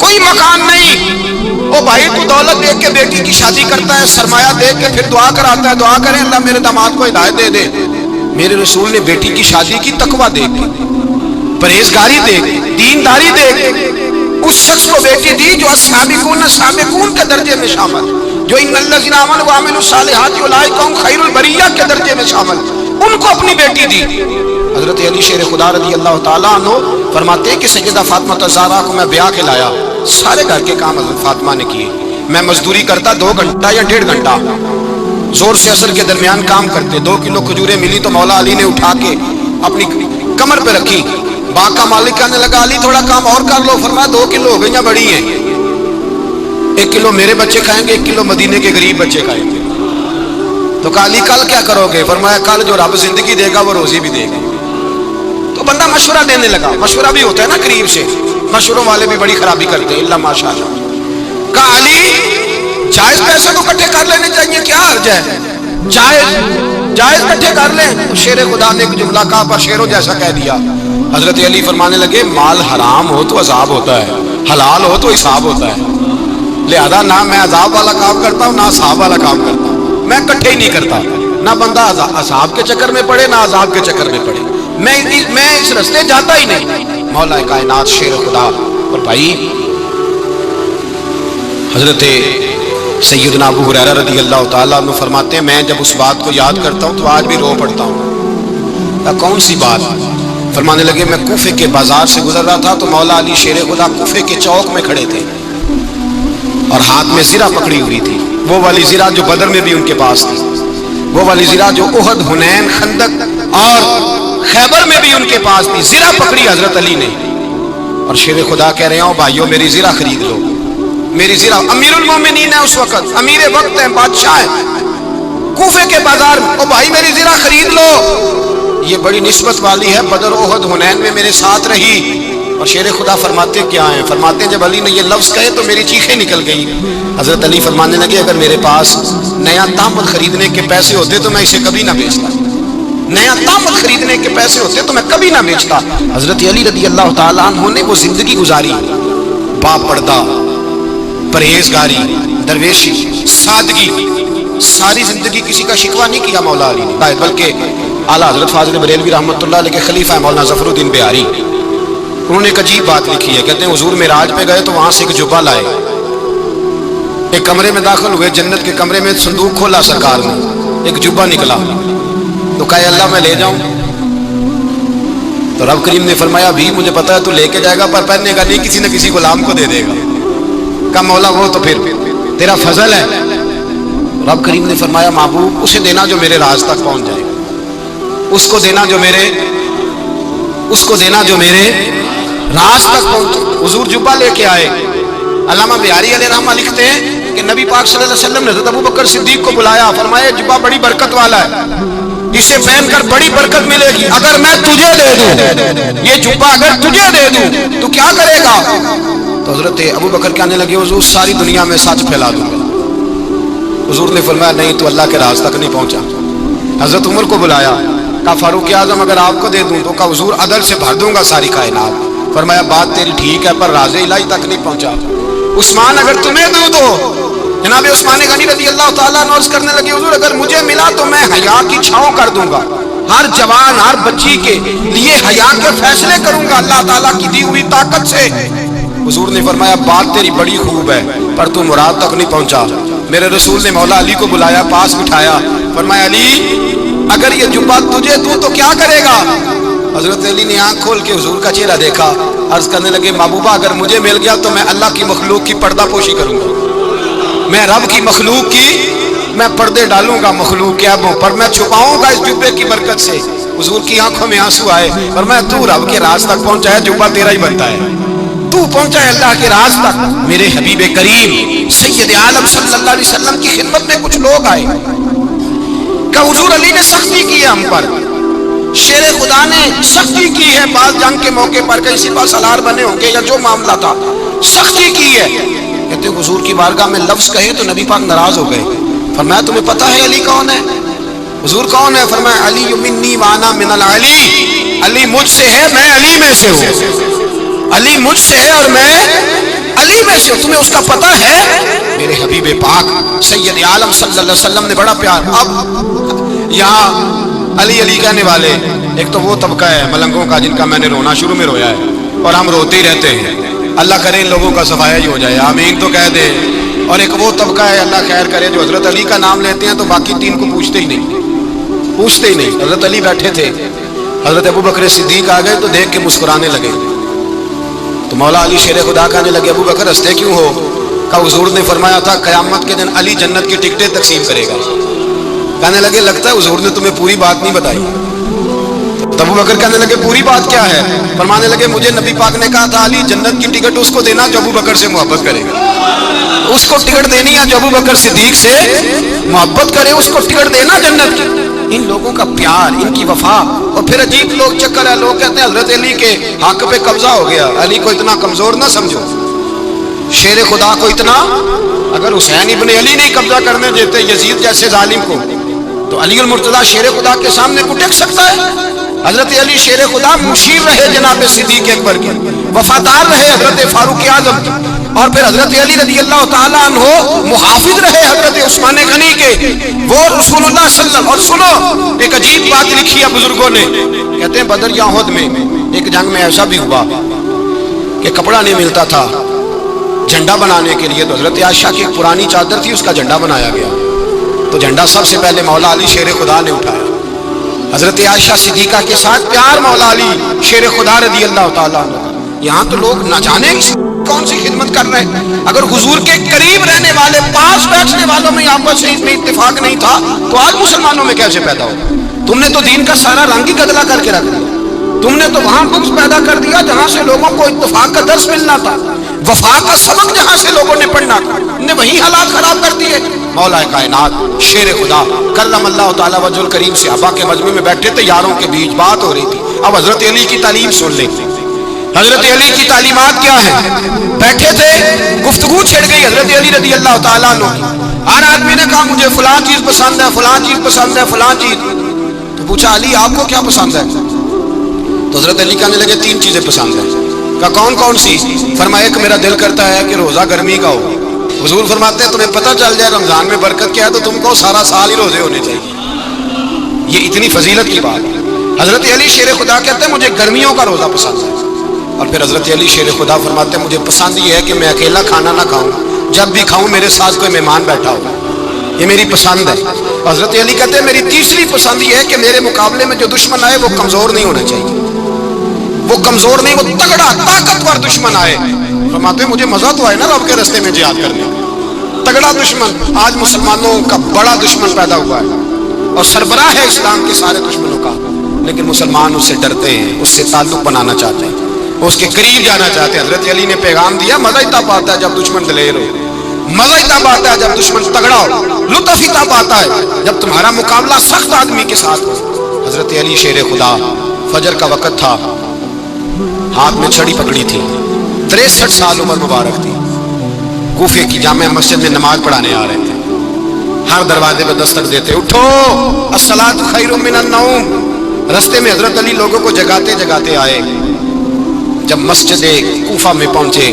کوئی مکان نہیں، وہ بھائی تو دولت دیکھ کے بیٹی کی شادی کرتا ہے، سرمایہ دیکھ کے پھر دعا کراتا ہے، دعا کریں اللہ میرے داماد کو ہدایت دے دے۔ میرے رسول نے بیٹی کی شادی کی تقویٰ دیکھ کے، پرہیزگاری دیکھ، دینداری دیکھ، اس شخص کو بیٹی دی جو السابقون السابقون کے درجے میں شامل، جو ان الذین آمنوا وعملوا الصالحات اولئک هم خیر البریہ کے درجے میں شامل، ان کو اپنی بیٹی دی۔ حضرت علی شیر خدا رضی اللہ تعالیٰ عنہ فرماتے ہیں کہ سیدہ فاطمہ الزہرا کو میں بیاہ کے لایا، سارے گھر کے کام حضرت فاطمہ نے کیے، میں مزدوری کرتا 2 گھنٹہ یا 1.5 گھنٹہ، زور سے اثر کے درمیان کام کرتے، 2 کلو کھجوریں ملی تو مولا علی نے اٹھا کے اپنی کمر پہ رکھی، باغ کا مالک کہنے لگا علی تھوڑا کام اور کر لو، فرمایا 2 کلو ہو گئی یا بڑی ہیں، 1 کلو میرے بچے کھائیں گے، 1 کلو مدینے کے غریب بچے کھائیں گے۔ تو کہا علی کل کیا کرو گے؟ فرمایا کل جو رب زندگی دے گا وہ روزی بھی دے گا۔ تو بندہ مشورہ دینے لگا، مشورہ بھی ہوتا ہے نا قریب سے، مشوروں والے بھی بڑی خرابی کرتے ہیں، اللہ ماشاءاللہ۔ کہا علی جائز پیسے تو اکٹھے کر لینے چاہیے، کیا حرج ہے، جائز اکٹھے کر لیں۔ شیر خدا نے ایک جملہ کہا پر شیروں جیسا کہہ دیا۔ حضرت علی فرمانے لگے مال حرام ہو تو عذاب ہوتا ہے، حلال ہو تو حساب ہوتا ہے، لہذا نہ میں عذاب والا کام کرتا ہوں نہ اصحاب والا کام کرتا ہوں، میں کٹھے ہی نہیں کرتا، نہ بندہ اصحاب کے چکر میں پڑے نہ عذاب کے چکر میں پڑے، میں اس رستے جاتا ہی نہیں۔ مولا کائنات شیر خدا۔ اور بھائی حضرت سیدنا ابو ہریرہ رضی اللہ تعالیٰ عنہ فرماتے ہیں میں جب اس بات کو یاد کرتا ہوں تو آج بھی رو پڑتا ہوں۔ کون سی بات؟ فرمانے لگے میں کوفے کے بازار سے گزر رہا تھا تو مولا علی شیر خدا کوفے کے چوک میں کھڑے تھے اور ہاتھ میں زرہ پکڑی ہوئی تھی، وہ والی زرہ جو بدر میں بھی ان کے پاس تھی، وہ والی زرہ جو احد، حنین، خندق اور خیبر میں بھی ان کے پاس تھی، زرہ پکڑی حضرت علی نے اور شیر خدا کہہ رہے ہوں بھائیو میری زرہ خرید لو، میری زرہ۔ امیر المومنین ہے اس وقت، امیر وقت ہے، بادشاہ ہے، کوفے کے بازار میں، او بھائی میری زرہ خرید لو، یہ بڑی نسبت والی ہے، بدر، احد، حنین میں میرے ساتھ رہی۔ اور شیر خدا فرماتے کیا ہیں؟ فرماتے ہیں جب علی نے یہ لفظ کہے تو میری چیخیں نکل گئی۔ حضرت علی فرمانے لگے اگر میرے پاس نیا تامل خریدنے کے پیسے ہوتے تو میں اسے کبھی نہ بیچتا، نیا تامل خریدنے کے پیسے ہوتے تو میں کبھی نہ بیچتا۔ حضرت علی رضی اللہ تعالیٰ عنہ نے وہ زندگی گزاری، با پردہ، پرہیزگاری، درویشی، سادگی، ساری زندگی کسی کا شکوہ نہیں کیا مولا علی نے، بلکہ اعلیٰ حضرت فاضل بریلوی رحمۃ اللہ علیہ کے خلیفہ مولانا ظفر الدین بہاری، انہوں نے ایک عجیب بات لکھی ہے، کہتے ہیں حضور معراج پہ گئے تو وہاں سے ایک جبہ لائے، ایک کمرے میں داخل ہوئے، جنت کے کمرے میں صندوق کھولا سرکار نے، ایک جبہ نکلا تو کہا اللہ میں لے جاؤں؟ تو رب کریم نے فرمایا بھی مجھے پتا ہے تو لے کے جائے گا پر پہننے کا نہیں، کسی نہ کسی غلام کو دے دے گا۔ کہا مولا وہ تو پھر تیرا فضل ہے۔ رب کریم نے فرمایا محبوب اسے دینا جو میرے راز تک پہنچ جائے، اس کو دینا جو میرے راز تک پہنچے۔ حضور جبہ لے کے آئے۔ علامہ بہاری علیہ رحمہ لکھتے ہیں کہ نبی پاک صلی اللہ علیہ وسلم نے حضرت ابو بکر صدیق کو بلایا، فرمایا جبہ بڑی برکت والا ہے، اسے پہن کر بڑی برکت ملے گی، اگر میں تجھے دے دوں یہ جبہ، اگر تجھے دے دوں تو کیا کرے گا؟ تو حضرت ابو بکر کہنے لگے حضور ساری دنیا میں سچ پھیلا دوں گا۔ حضور نے فرمایا نہیں تو اللہ کے راز تک نہیں پہنچا۔ حضرت عمر کو بلایا، کہا فاروق اعظم اگر آپ کو دے دوں تو کہا حضور عدل سے بھر دوں گا ساری کائنات۔ فرمایا بات تیری ٹھیک ہے پر راز الہی تک نہیں پہنچا۔ عثمان اگر تمہیں دوں تو جناب عثمان غنی رضی اللہ تعالیٰ عنہ عرض کرنے لگے حضور اگر مجھے ملا تو میں حیا کی چھاؤں کر دوں گا، ہر جوان ہر بچی کے لیے حیا کے فیصلے کروں گا اللہ تعالیٰ کی دی ہوئی طاقت سے۔ حضور نے فرمایا بات تیری بڑی خوب ہے پر تو مراد تک نہیں پہنچا۔ میرے رسول نے مولا علی کو بلایا، پاس بٹھایا، فرمایا علی اگر یہ جبہ تجھے دوں تو کیا کرے گا؟ حضرت علی نے آنکھ کھول کے حضور کا چہرہ دیکھا، عرض کرنے لگے محبوبہ اگر مجھے مل گیا تو میں اللہ کی مخلوق کی پردہ پوشی کروں گا، میں رب کی مخلوق کی میں پردے ڈالوں گا مخلوق کے عیبوں پر، میں چھپاؤں گا اس جبے کی برکت سے۔ حضور کی آنکھوں میں آنسو آئے، فرمایا تو رب کے راز تک پہنچا ہے، جبہ تیرا ہی بنتا ہے، تو پہنچا ہے اللہ کے راز تک۔ میرے حبیب کریم سید عالم صلی اللہ علیہ وسلم کی خدمت میں کچھ لوگ آئے کہ حضور علی نے سختی کی ہے ہم پر، شیر خدا نے سختی کی ہے، بعض جنگ کے موقع پر کہیں سپاہ سالار بنے ہوں گے یا جو معاملہ تھا سختی کی ہے۔ کہتے ہیں حضور کی بارگاہ میں لفظ کہے تو نبی پاک ناراض ہو گئے۔ فرمایا تمہیں پتہ ہے علی کون ہے؟ حضور کون ہے؟ فرمایا علی منی وانا من العلی، علی مجھ سے ہے میں علی میں سے ہوں، علی مجھ سے ہے اور میں علی میں سے ہوں، تمہیں اس کا پتہ ہے؟ میرے حبیب پاک سید عالم صلی اللہ علیہ وسلم نے بڑا پیار۔ اب یہاں علی علی کہنے والے ایک تو وہ طبقہ ہے ملنگوں کا جن کا میں نے رونا شروع میں رویا ہے اور ہم روتے ہی رہتے ہیں، اللہ کرے ان لوگوں کا صفایا ہی ہو جائے، آمین تو کہہ دے۔ اور ایک وہ طبقہ ہے اللہ خیر کرے جو حضرت علی کا نام لیتے ہیں تو باقی تین کو پوچھتے ہی نہیں۔ حضرت علی بیٹھے تھے، حضرت ابو بکر صدیق آ گئے تو دیکھ کے مسکرانے لگے، تو مولا علی شیر خدا کہنے لگے ابو بکر ہنستے کیوں ہو؟ کہ حضور نے فرمایا تھا قیامت کے دن علی جنت کی ٹکٹیں تقسیم کرے گا۔ کہنے لگے لگتا ہے حضور نے تمہیں پوری بات نہیں بتائی۔ ابو بکر کہنے لگے پوری بات کیا ہے؟ فرمانے لگے مجھے نبی پاک نے کہا تھا علی جنت کی ٹکٹ اس کو دینا جو ابو بکر سے محبت کرے گا، اس کو ٹکٹ دینی ہے جو ابو بکر صدیق سے محبت کرے، اس کو ٹکٹ دینا جنت کی۔ ان لوگوں کا پیار، ان کی وفا۔ اور پھر عجیب لوگ چکر ہے، لوگ کہتے ہیں حضرت علی کے حق پہ قبضہ ہو گیا، علی کو اتنا کمزور نہ سمجھو، شیر خدا کو اتنا، اگر حسین ابن علی نہیں قبضہ کرنے دیتے یزید جیسے ظالم کو تو علی المرتضیٰ شیر خدا کے سامنے کو ٹک سکتا ہے؟ حضرت علی شیر خدا مشیر رہے جناب صدیق اکبر کے، وفادار رہے حضرت فاروق اعظم کی، اور پھر حضرت علی رضی اللہ تعالیٰ عنہ محافظ رہے حضرت عثمان غنی کے، وہ رسول اللہ صلی اللہ علیہ وسلم. اور سنو ایک عجیب بات لکھی ہے بزرگوں نے، کہتے ہیں بدر یا احد میں ایک جنگ میں ایسا بھی ہوا کہ کپڑا نہیں ملتا تھا جھنڈا بنانے کے لیے، تو حضرت عائشہ کی ایک پرانی چادر تھی، اس کا جھنڈا بنایا گیا. تو جھنڈا سب سے پہلے مولا علی شیر خدا نے اٹھایا. حضرت عائشہ صدیقہ کے ساتھ پیار مولا علی شیر خدا رضی اللہ تعالیٰ عنہ. یہاں تو لوگ نہ جانے کون سی خدمت کر رہے ہیں. اگر حضور کے قریب رہنے والے پاس بیٹھنے والوں میں آپس میں اتفاق نہیں تھا تو آج مسلمانوں میں کیسے پیدا ہو؟ تم نے تو دین کا سارا رنگ ہی گدلا کر کے رکھ دیا. تم نے تو وہاں بکس پیدا کر دیا جہاں سے لوگوں کو اتفاق کا درس ملنا تھا، وفا کا سبق جہاں سے لوگوں نے پڑھنا تھا، نے وہی حالات خراب کر دیے. مولا کائنات شیر خدا کرم اللہ تعالیٰ وجہ الکریم صحابہ کے مجمع میں بیٹھے تھے، یاروں کے بیچ بات ہو رہی تھی. اب حضرت علی کی تعلیم سن لیں. حضرت علی کی تعلیمات کیا ہے؟ بیٹھے تھے، گفتگو چھڑ گئی حضرت علی رضی اللہ تعالیٰ عنہ. ہر آدمی نے کہا مجھے فلاں چیز پسند ہے، فلاں چیز پسند ہے، فلاں چیز. تو پوچھا علی آپ کو کیا پسند ہے؟ تو حضرت علی کہنے لگے 3 چیزیں پسند ہیں. کہا کون کون سی؟ فرمایا ایک میرا دل کرتا ہے کہ روزہ گرمی کا ہو. حضور فرماتے ہیں تمہیں پتہ چل جائے رمضان میں برکت کیا ہے تو تم کو سارا سال ہی روزے ہونے چاہیے. یہ اتنی فضیلت کی بات. حضرت علی شیر خدا کہتے ہیں مجھے گرمیوں کا روزہ پسند ہے. اور پھر حضرت علی شیر خدا فرماتے ہیں مجھے پسند یہ ہے کہ میں اکیلا کھانا نہ کھاؤں، جب بھی کھاؤں میرے ساتھ کوئی مہمان بیٹھا ہو، یہ میری پسند ہے. حضرت علی کہتے ہیں میری تیسری پسند یہ ہے کہ میرے مقابلے میں جو دشمن آئے وہ کمزور نہیں ہونا چاہیے، وہ کمزور نہیں، وہ تگڑا طاقتور دشمن آئے. فرماتے ہیں مجھے مزہ تو آئے نا رب کے راستے میں جہاد کرنے. تگڑا دشمن، آج مسلمانوں کا بڑا دشمن پیدا ہوا ہے اور سربراہ ہے اسلام کے سارے دشمنوں کا، لیکن مسلمان اس سے ڈرتے ہیں، اس سے تعلق بنانا چاہتے ہیں، اس کے قریب جانا چاہتے ہیں. حضرت علی نے پیغام دیا مزہ ہی تب آتا ہے جب دشمن دلیر ہو، مزہ ہی تب آتا ہے جب دشمن تگڑا ہو، لطف ہی تب آتا ہے جب تمہارا مقابلہ سخت آدمی کے ساتھ ہو. حضرت علی شیر خدا، فجر کا وقت تھا، ہاتھ میں چھڑی پکڑی تھی، 63 سال عمر مبارک تھی. کوفے کی جامع مسجد میں نماز پڑھانے آ رہے تھے. ہر دروازے پہ دستک دیتے اٹھو الصلاۃ خیر من النوم. رستے میں حضرت علی لوگوں کو جگاتے جگاتے آئے. جب مسجد کوفہ میں پہنچے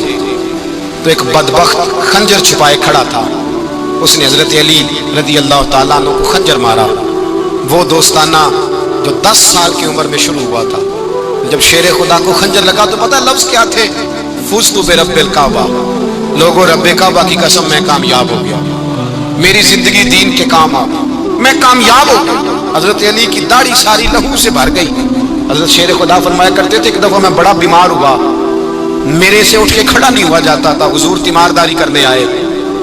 تو ایک بدبخت خنجر چھپائے کھڑا تھا. اس نے حضرت علی رضی اللہ تعالیٰ عنہ کو خنجر مارا. وہ دوستانہ جو 10 سال کی عمر میں شروع ہوا تھا. جب شیر خدا کو خنجر لگا تو پتہ لفظ کیا تھے؟ فزت برب الکعبہ. لوگوں رب کعبہ کی قسم میں کامیاب ہو گیا، میری زندگی دین کے کام آ گئی، میں کامیاب ہو گیا. حضرت علی کی داڑھی ساری لہو سے بھر گئی. حضرت شیر خدا فرمایا کرتے تھے ایک دفعہ میں بڑا بیمار ہوا، میرے سے اٹھ کے کھڑا نہیں ہوا جاتا تھا. حضور تیمارداری کرنے آئے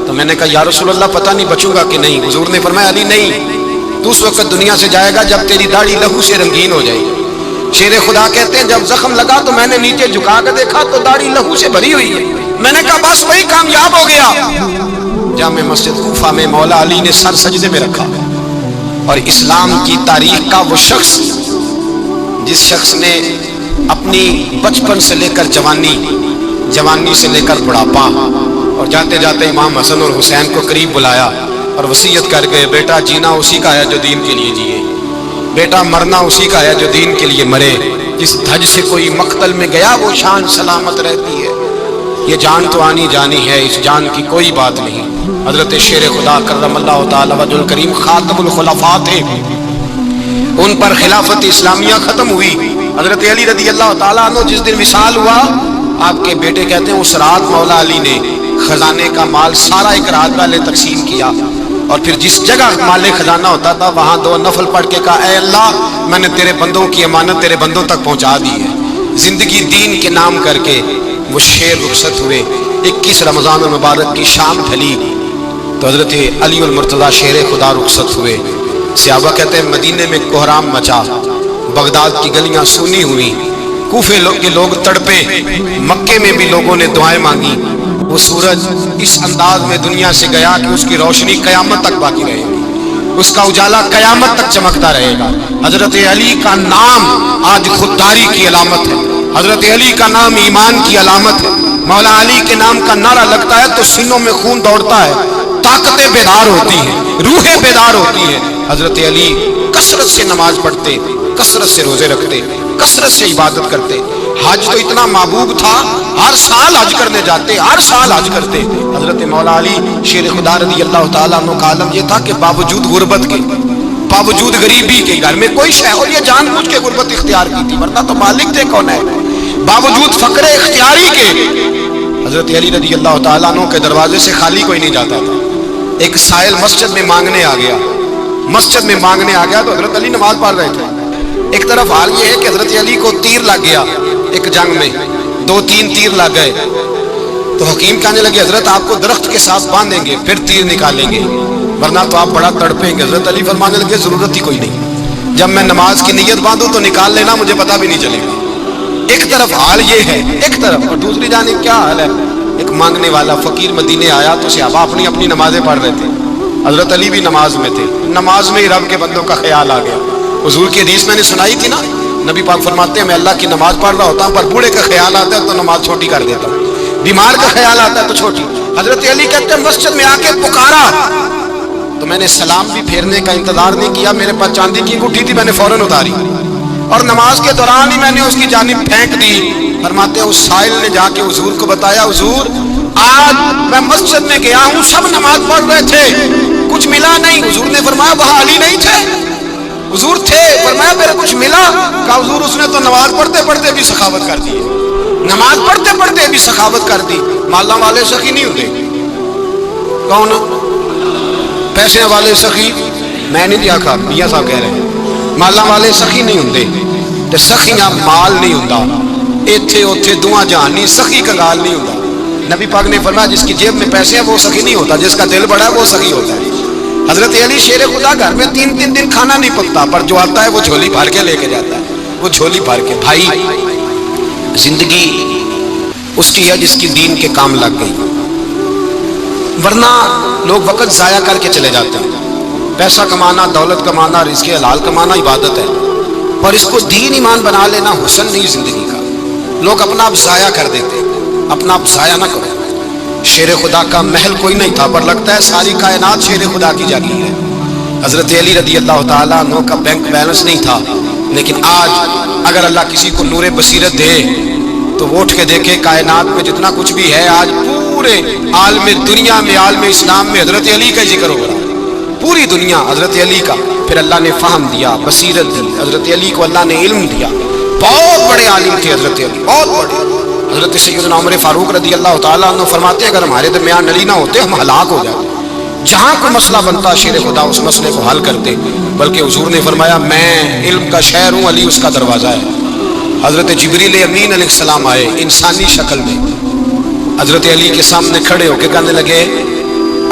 تو میں نے کہا یا رسول اللہ پتہ نہیں بچوں گا کہ نہیں. حضور نے فرمایا علی نہیں، تو اس وقت دنیا سے جائے گا جب تیری داڑھی لہو سے رنگین ہو جائے گی. شیر خدا کہتے ہیں جب زخم لگا تو میں نے نیچے جھکا کے دیکھا تو داڑھی لہو سے بھری ہوئی ہے. میں نے کہا بس وہی کامیاب ہو گیا. جامع مسجد کوفہ میں مولا علی نے سر سجدے میں رکھا اور اسلام کی تاریخ کا وہ شخص جس شخص نے اپنی بچپن سے لے کر جوانی، جوانی سے لے کر بڑھاپا اور جاتے جاتے امام حسن اور حسین کو قریب بلایا اور وصیت کر گئے بیٹا جینا اسی کا ہے جو دین کے لیے جیے، بیٹا مرنا اسی کا ہے جو دین کے لیے مرے. جس دھج سے کوئی مقتل میں گیا وہ شان سلامت رہتی ہے. یہ جان تو آنی جانی ہے، اس جان کی کوئی بات نہیں. حضرت شیر خدا کرم اللہ تعالی وجہ الکریم خاتم الخلفاء تھے، ان پر خلافت اسلامیہ ختم ہوئی. حضرت علی رضی اللہ تعالیٰ عنہ جس دن وصال ہوا، آپ کے بیٹے کہتے ہیں اس رات مولا علی نے خزانے کا مال سارا ایک رات والے تقسیم کیا اور پھر جس جگہ مال خزانہ ہوتا تھا وہاں 2 نفل پڑھ کے کہا اے اللہ میں نے تیرے بندوں کی امانت تیرے بندوں تک پہنچا دی ہے. زندگی دین کے نام کر کے وہ شیر رخصت ہوئے. 21 رمضان المبارک کی شام ڈھلی تو حضرت علی المرتضیٰ شیر خدا رخصت ہوئے. صحابہ کہتے ہیں مدینے میں کوہرام مچا، بغداد کی گلیاں سونی ہوئی، کوفے کے لوگ تڑپے، مکے میں بھی لوگوں نے دعائیں مانگی. وہ سورج اس انداز میں دنیا سے گیا کہ اس کی روشنی قیامت تک باقی رہے گی، اس کا اجالا قیامت تک چمکتا رہے گا. حضرت علی کا نام آج خودداری کی علامت ہے، حضرت علی کا نام ایمان کی علامت ہے. مولا علی کے نام کا نعرہ لگتا ہے تو سینوں میں خون دوڑتا ہے، طاقتیں بیدار ہوتی ہیں، روحیں بیدار ہوتی ہیں. حضرت علی کثرت سے نماز پڑھتے، کثرت سے روزے رکھتے، کثرت سے عبادت کرتے. حج تو اتنا محبوب تھا، ہر سال حج کرنے جاتے، ہر سال حج کرتے۔ حضرت مولا علی شیر خدا رضی اللہ تعالیٰ عنہ کا عالم یہ تھا کہ باوجود غربت کے، باوجود غریبی کے، گھر میں کوئی شے، اور یہ جان بوجھ کے غربت اختیار کی تھی، ورنہ تو مالک تھے کون ہے، باوجود فقر اختیاری کے حضرت علی رضی اللہ تعالیٰ عنہ کے دروازے سے خالی کوئی نہیں جاتا تھا۔ ایک سائل مسجد میں مانگنے آ گیا، مسجد میں مانگنے آ گیا تو حضرت علی نماز پڑھ رہے تھے۔ ایک طرف حال یہ ہے کہ حضرت علی کو تیر لگ گیا، ایک جنگ میں 2-3 تیر لگ گئے، تو حکیم کہنے لگے حضرت آپ کو درخت کے ساتھ باندھیں گے پھر تیر نکالیں گے، ورنہ تو آپ بڑا تڑپیں گے۔ حضرت علی فرمانے لگے ضرورت ہی کوئی نہیں، جب میں نماز کی نیت باندھوں تو نکال لینا، مجھے پتہ بھی نہیں چلے گا۔ ایک طرف حال یہ ہے، ایک طرف، اور دوسری جانب کیا حال ہے، ایک مانگنے والا فقیر مدینے آیا تو صحابہ اپنی اپنی نمازیں پڑھ رہے تھے، حضرت علی بھی نماز میں تھے، نماز میں ہی رب کے بندوں کا خیال آ گیا۔ حضور کی حدیث میں نے سنائی تھی نا، نبی پاک فرماتے ہیں میں اللہ کی نماز پڑھ رہا ہوتا ہوں پر بوڑھے کا خیال آتا ہے تو نماز چھوٹی کر دیتا ہوں، بیمار کا خیال آتا ہے تو چھوٹی۔ حضرت علی کہتے ہیں مسجد میں آ کے پکارا تو میں نے سلام بھی پھیرنے کا انتظار نہیں کیا، میرے پاس چاندی کی انگوٹھی تھی، میں نے فوراً اتاری اور نماز کے دوران ہی میں نے اس کی جانب پھینک دی۔ فرماتے ہیں اس سائل نے جا کے حضور کو بتایا، حضور آج میں مسجد میں گیا ہوں، سب نماز پڑھ رہے تھے، کچھ ملا نہیں۔ حضور نے فرمایا وہاں علی نہیں تھے؟ حضور تھے۔ فرمایا میرے کچھ ملا؟ کہا حضور اس نے تو نماز پڑھتے پڑھتے بھی سخاوت کر دی، نماز پڑھتے پڑھتے بھی سخاوت کر دی۔ مالا والے سخی نہیں ہوتے، کون پیسے والے سخی؟ میں نہیں دیا کھا، میاں صاحب کہہ رہے ہیں مالا والے سخی نہیں ہوندے، تے سخیاں مال نہیں ہوندا، ایتھے اوتھے دعا جہان نہیں، سخی کنگال نہیں ہوندا۔ نبی پاک نے فرمایا جس کی جیب میں پیسے ہیں وہ سخی نہیں ہوتا، جس کا دل بڑا ہے وہ سخی ہوتا ہے۔ حضرت علی شیر خدا گھر میں 3 دن کھانا نہیں پکتا، پر جو آتا ہے وہ جھولی بھر کے لے کے جاتا ہے، وہ جھولی بھر کے۔ بھائی زندگی اس کی ہے جس کی دین کے کام لگ گئی، ورنہ لوگ وقت ضائع کر کے چلے جاتے ہیں۔ پیسہ کمانا، دولت کمانا، رزق حلال کمانا عبادت ہے، پر اس کو دین ایمان بنا لینا حسن نہیں زندگی کا۔ لوگ اپنا آپ ضائع کر دیتے، اپنا آپ ضائع نہ کرو۔ شیر خدا کا محل کوئی نہیں تھا، پر لگتا ہے ساری کائنات شیر خدا کی جاگیر ہے۔ حضرت علی رضی اللہ تعالیٰ عنہ کا بینک بیلنس نہیں تھا، لیکن آج اگر اللہ کسی کو نور بصیرت دے تو وہ اٹھ کے دیکھے کائنات میں جتنا کچھ بھی ہے، آج پورے عالم دنیا میں، عالم اسلام میں حضرت علی کا ذکر ہو رہا، پوری دنیا حضرت علی کا۔ پھر اللہ نے فہم دیا، بصیرت دی، حضرت علی کو اللہ نے علم دیا۔ بہت بڑے عالم تھے حضرت علی، بہت بڑے۔ حضرت سیدنا عمر فاروق رضی اللہ تعالیٰ عنہ فرماتے ہیں اگر ہمارے درمیان علی نہ ہوتے ہم ہلاک ہو جاتے، جہاں کوئی مسئلہ بنتا شیر خدا اس مسئلے کو حل کرتے، بلکہ حضور نے فرمایا میں علم کا شہر ہوں، علی اس کا دروازہ ہے۔ حضرت جبریل امین علیہ السلام آئے انسانی شکل میں، حضرت علی کے سامنے کھڑے ہو کے کہنے لگے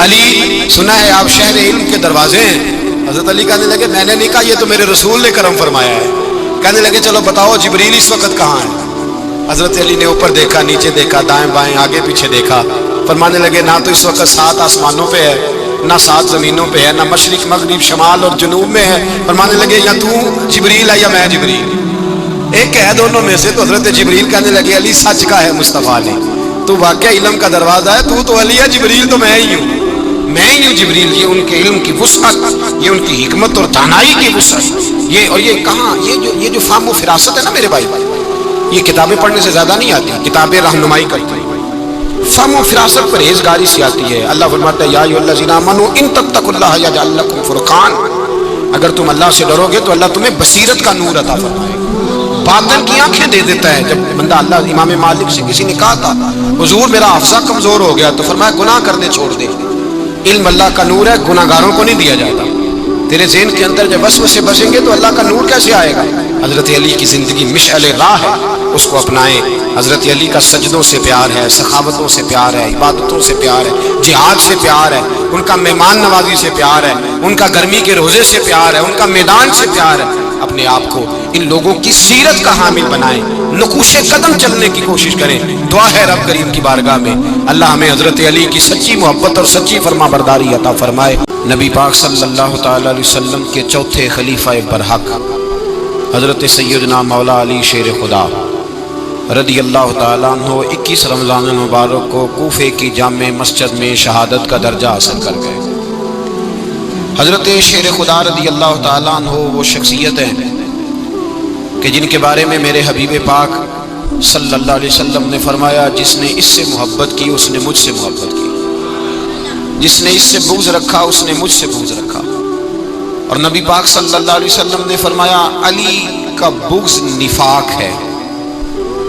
علی سنا ہے آپ شہر علم کے دروازے ہیں؟ حضرت علی کہنے لگے میں نے نہیں کہا، یہ تو میرے رسول نے کرم فرمایا ہے۔ کہنے لگے چلو بتاؤ جبریل اس وقت کہاں ہے؟ حضرت علی نے اوپر دیکھا، نیچے دیکھا، دائیں بائیں آگے پیچھے دیکھا، فرمانے لگے نہ تو اس وقت 7 آسمانوں پہ ہے، نہ 7 زمینوں پہ ہے، نہ مشرق مغرب شمال اور جنوب میں ہے۔ فرمانے لگے یا تو جبریل ہے یا میں جبریل، ایک ہے دونوں میں سے۔ تو حضرت جبریل کہنے لگے علی سچ کا ہے مصطفیٰ نے، تو واقعہ علم کا دروازہ ہے، تو علی ہے، جبریل تو میں ہی ہوں، میں ہی ہوں جبریل۔ یہ ان کے علم کی وسعت، یہ ان کی حکمت اور دانائی کی وسعت، یہ اور یہ کہاں یہ جو فہم و فراست ہے نا میرے بھائی، یہ کتابیں پڑھنے سے زیادہ نہیں آتی، کتابیں رہنمائی کرتی ہیں، فہم و فراست پرہیزگاری سے آتی ہے۔ اللہ فرماتا ہے یا ایھا الذین آمنوا ان تتقوا اللہ یجعل لکم فرقان، اگر تم اللہ سے ڈرو گے تو اللہ تمہیں بصیرت کا نور عطا فرمائے گا، باطن کی آنکھیں دے دیتا ہے۔ جب بندہ اللہ امام مالک سے کسی نے کہا تھا حضور میرا حافظہ کمزور ہو گیا، تو فرمایا گناہ کرنے چھوڑ دے، علم اللہ کا نور ہے، گناہ گاروں کو نہیں دیا جاتا۔ تیرے ذہن کے اندر جب وسوسے بسیں گے تو اللہ کا نور کیسے آئے گا؟ حضرت علی کی زندگی مشعل راہ ہے، اس کو اپنائیں۔ حضرت علی کا سجدوں سے پیار ہے، سخاوتوں سے پیار ہے، عبادتوں سے پیار ہے، جہاد سے پیار ہے، ان کا مہمان نوازی سے پیار ہے، ان کا گرمی کے روزے سے پیار ہے، ان کا میدان سے پیار ہے۔ اپنے آپ کو ان لوگوں کی سیرت کا حامل بنائیں، نقوش قدم چلنے کی کوشش کریں۔ دعا ہے رب کریم کی بارگاہ میں اللہ ہمیں حضرت علی کی سچی محبت اور سچی فرما برداری عطا فرمائے۔ نبی پاک صلی اللہ تعالی علیہ وسلم کے چوتھے خلیفہ برحق حضرت سیدنا مولا علی شیر خدا رضی اللہ تعالیٰ عنہ 21 رمضان المبارک کو کوفے کی جامع مسجد میں شہادت کا درجہ حاصل کر گئے۔ حضرت شیر خدا رضی اللہ تعالیٰ عنہ وہ شخصیت ہیں کہ جن کے بارے میں میرے حبیب پاک صلی اللہ علیہ وسلم نے فرمایا جس نے اس سے محبت کی اس نے مجھ سے محبت کی، جس نے اس سے بغض رکھا اس نے مجھ سے بغض رکھا۔ اور نبی پاک صلی اللہ علیہ وسلم نے فرمایا علی کا بغض نفاق ہے،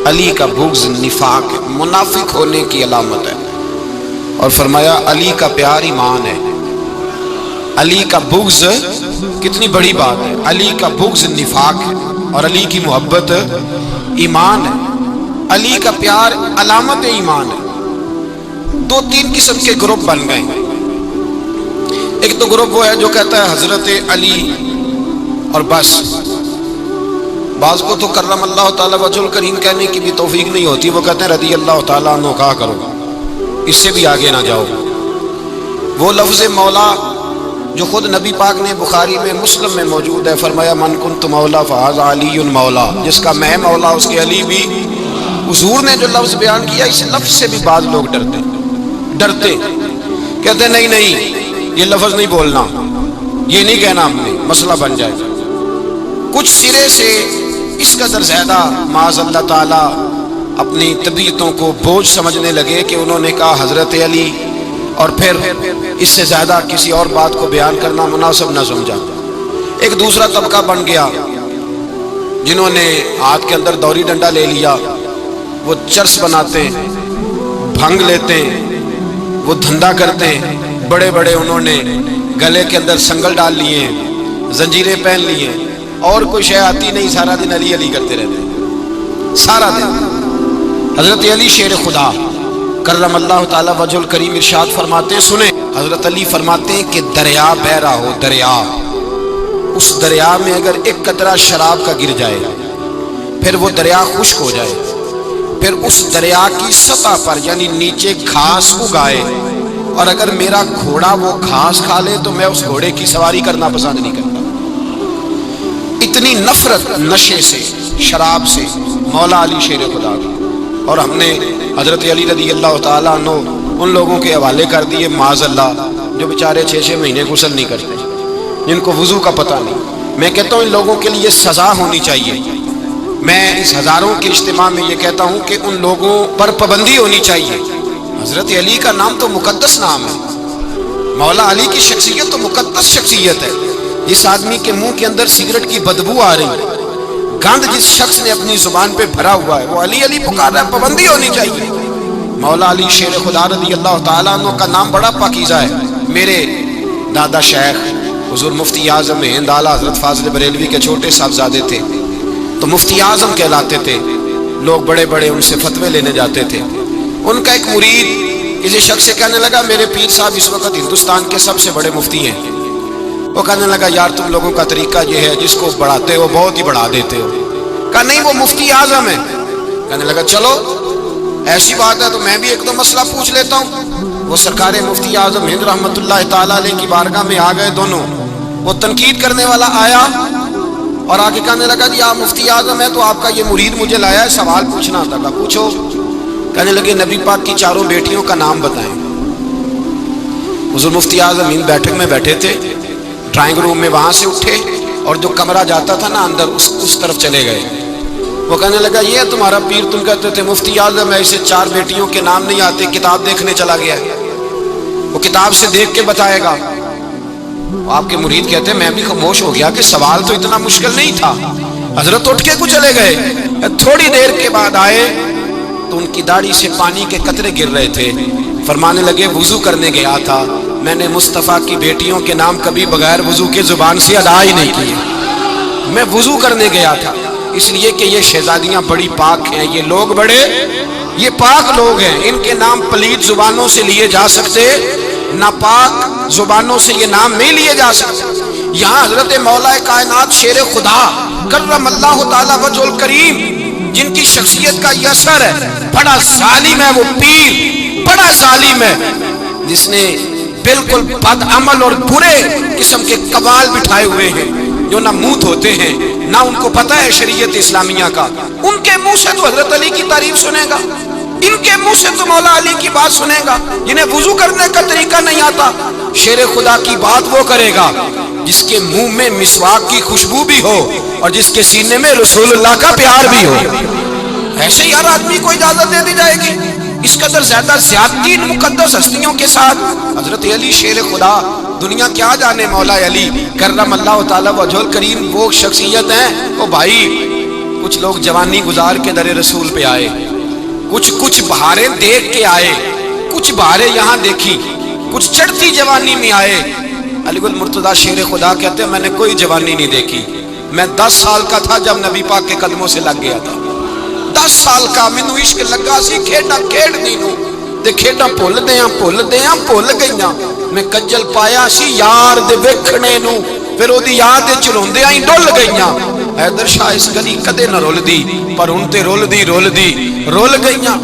علی کا بغض نفاق ہے، منافق ہونے کی علامت ہے۔ اور فرمایا علی کا پیار ایمان ہے، علی کا بغض کتنی بڑی بات ہے، علی کا بغض نفاق ہے اور علی کی محبت ایمان ہے، علی کا پیار علامت ایمان ہے۔ دو تین قسم کے گروپ بن گئے، ایک تو گروپ وہ ہے جو کہتا ہے حضرت علی اور بس، بعض کو تو کرم اللہ تعالیٰ وجہ الکریم کہنے کی بھی توفیق نہیں ہوتی، وہ کہتے ہیں رضی اللہ تعالیٰ عنہ کہا کرو، اس سے بھی آگے نہ جاؤ۔ وہ لفظ مولا جو خود نبی پاک نے بخاری میں مسلم میں موجود ہے، فرمایا من کنت مولا فہذا علی مولا، جس کا میں مولا اس کے علی بھی۔ حضور نے جو لفظ بیان کیا اس لفظ سے بھی بعض لوگ ڈرتے کہتے نہیں نہیں یہ لفظ نہیں بولنا، یہ نہیں کہنا، ہم نے مسئلہ بن جائے گا۔ کچھ سرے سے اس قدر زیادہ معاذ اللہ تعالیٰ اپنی طبیعتوں کو بوجھ سمجھنے لگے کہ انہوں نے کہا حضرت علی، اور پھر اس سے زیادہ کسی اور بات کو بیان کرنا مناسب نہ سمجھا۔ ایک دوسرا طبقہ بن گیا جنہوں نے ہاتھ کے اندر دوری ڈنڈا لے لیا، وہ چرس بناتے ہیں، بھنگ لیتے ہیں، وہ دھندا کرتے ہیں، بڑے بڑے انہوں نے گلے کے اندر سنگل ڈال لیے ہیں، زنجیریں پہن لی ہیں، اور کوئی شے آتی نہیں، سارا دن علی علی کرتے رہتے ہیں سارا دن۔ حضرت علی شیر خدا کرم اللہ تعالیٰ وجہ الکریم ارشاد فرماتے ہیں، سنیں حضرت علی فرماتے ہیں کہ دریا بہ رہا ہو، دریا، اس دریا میں اگر ایک قطرہ شراب کا گر جائے پھر وہ دریا خشک ہو جائے، پھر اس دریا کی سطح پر یعنی نیچے گھاس اگائے، اور اگر میرا گھوڑا وہ گھاس کھا لے تو میں اس گھوڑے کی سواری کرنا پسند نہیں کرتا۔ اتنی نفرت نشے سے، شراب سے مولا علی شیر خدا کی۔ اور ہم نے حضرت علی رضی اللہ تعالیٰ عنہ ان لوگوں کے حوالے کر دیے معاذ اللہ جو بیچارے 6 مہینے غسل نہیں کرتے، جن کو وضو کا پتہ نہیں۔ میں کہتا ہوں ان لوگوں کے لیے سزا ہونی چاہیے۔ میں اس ہزاروں کے اجتماع میں یہ کہتا ہوں کہ ان لوگوں پر پابندی ہونی چاہیے۔ حضرت علی کا نام تو مقدس نام ہے، مولا علی کی شخصیت تو مقدس شخصیت ہے۔ جس آدمی کے منہ کے اندر سگریٹ کی بدبو آ رہی ہے، گند جس شخص نے اپنی زبان پہ بھرا ہوا ہے، وہ علی علی پکار رہا ہے، پابندی ہونی چاہیے۔ مولا علی شیر خدا رضی اللہ تعالیٰ عنہ کا نام بڑا پاکیزہ ہے۔ میرے دادا شیخ حضور مفتی اعظم ہند اعلیٰ حضرت فاضل بریلوی کے چھوٹے صاحبزادے تھے، تو مفتی اعظم کہلاتے تھے، لوگ بڑے بڑے ان سے فتوے لینے جاتے تھے۔ ان کا ایک مرید کسی شخص سے کہنے لگا میرے پیر صاحب اس وقت ہندوستان کے سب سے بڑے مفتی ہیں۔ وہ کہنے لگا یار تم لوگوں کا طریقہ یہ ہے جس کو بڑھاتے ہو بہت ہی بڑھا دیتے ہو۔ کہا نہیں وہ مفتی اعظم ہے۔ کہنے لگا چلو ایسی بات ہے تو میں بھی ایک دو مسئلہ پوچھ لیتا ہوں۔ وہ سرکار مفتی اعظم ہند رحمت اللہ تعالیٰ علیہ کی بارگاہ میں آ گئے دونوں۔ وہ تنقید کرنے والا آیا اور آگے کہنے لگا جی آپ مفتی اعظم ہیں تو آپ کا یہ مرید مجھے لایا ہے، سوال پوچھنا تھا۔ کہا پوچھو۔ کہنے لگے نبی پاک کی 4 بیٹیوں کا نام بتائیں۔ حضور مفتی اعظم ہند بیٹھک میں بیٹھے تھے، ڈرائنگ روم میں وہاں سے اٹھے اور جو کمرہ جاتا تھا نا اندر اس طرف چلے گئے۔ وہ کہنے لگا یہ ہے تمہارا پیر، تم کہتے تھے مفتی اعظم ہے، اسے 4 بیٹیوں کے نام نہیں آتے، کتاب دیکھنے چلا گیا ہے، وہ کتاب سے دیکھ کے بتائے گا۔ آپ کے مرید کہتے ہیں میں بھی خاموش ہو گیا کہ سوال تو اتنا مشکل نہیں تھا۔ حضرت اٹھ کے کچھ چلے گئے، تھوڑی دیر کے بعد آئے تو ان کی داڑھی سے پانی کے قطرے گر رہے تھے۔ فرمانے لگے وضو کرنے گیا تھا، میں نے مصطفیٰ کی بیٹیوں کے نام کبھی بغیر وضو کے زبان سے ادا ہی نہیں کیے، میں وضو کرنے گیا تھا، اس لیے کہ یہ شہزادیاں بڑی پاک ہیں، یہ لوگ بڑے یہ پاک لوگ ہیں، ان کے نام پلیت زبانوں سے لیے جا سکتے، ناپاک زبانوں سے یہ نام نہیں لیے جا سکتے۔ یہاں حضرت مولا کائنات شیر خدا کرم اللہ تعالی وجہ الکریم جن کی شخصیت کا یہ اثر ہے، بڑا ظالم ہے وہ پیر، بڑا ظالم ہے جس نے بالکل بد عمل اور برے قسم کے قوال بٹھائے ہوئے ہیں، جو نہ منہ دھوتے ہیں نہ ان کو پتہ ہے شریعت اسلامیہ کا۔ ان کے منہ سے تو حضرت علی کی تعریف سنے گا، ان کے منہ سے تو مولا علی کی بات سنے گا، جنہیں وضو کرنے کا طریقہ نہیں آتا۔ شیر خدا کی بات وہ کرے گا جس کے منہ میں مسواک کی خوشبو بھی ہو اور جس کے سینے میں رسول اللہ کا پیار بھی ہو۔ ایسے ہی ہر آدمی کو اجازت دے دی جائے گی؟ اس قدر زیادہ زیادتی ان مقدس ہستیوں کے ساتھ۔ حضرت علی شیر خدا، دنیا کیا جانے مولا علی کرم اللہ تعالیٰ وجہ الکریم وہ شخصیت ہیں۔ او بھائی، کچھ لوگ جوانی گزار کے در رسول پہ آئے، کچھ بہاریں دیکھ کے آئے، کچھ بہاریں یہاں دیکھی، کچھ چڑھتی جوانی میں آئے۔ علی گل مرتضیٰ شیر خدا کہتے ہیں میں نے کوئی جوانی نہیں دیکھی، میں 10 سال کا تھا جب نبی پاک کے قدموں سے لگ گیا تھا۔ 10 سال کا مینوں عشق لگا سی، کھیڈا کھیڈنی نو تے کھیڈا بھول گئیاں۔ میں کجل پایا سی یار دے ویکھنے نو، پھر او دی یاد وچ روندیاں ہی ڈل گئیاں۔ حیدر شاہ اس گلی کدے نہ رول دی، پر ہن تے رول دی رول گئیاں۔